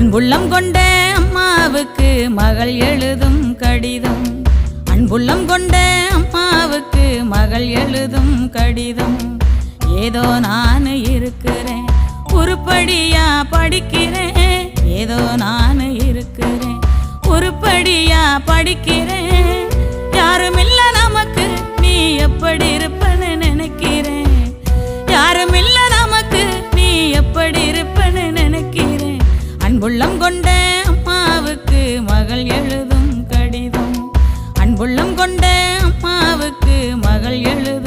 அன்புள்ளம் கொண்ட அம்மாவுக்கு மகள் எழுதும் கடிதம். அன்புள்ளம் கொண்ட அம்மாவுக்கு மகள் எழுதும் கடிதம். ஏதோ நான் இருக்கிறேன், உருப்படியா படிக்கிறேன். ஏதோ நான் இருக்கிறேன், உருப்படியா படிக்கிறேன். யாரும் இல்ல நமக்கு, நீ எப்படி இருப்பன்னு நினைக்கிறேன். யாரும் இல்ல நமக்கு, நீ எப்படி இருப்பன்னு நினைக்கிறேன். அன்புள்ளம் கொண்ட அம்மாவுக்கு மகள் எழுதும் கடிதம். அன்புள்ளம் கொண்ட அம்மாவுக்கு மகள் எழுதும்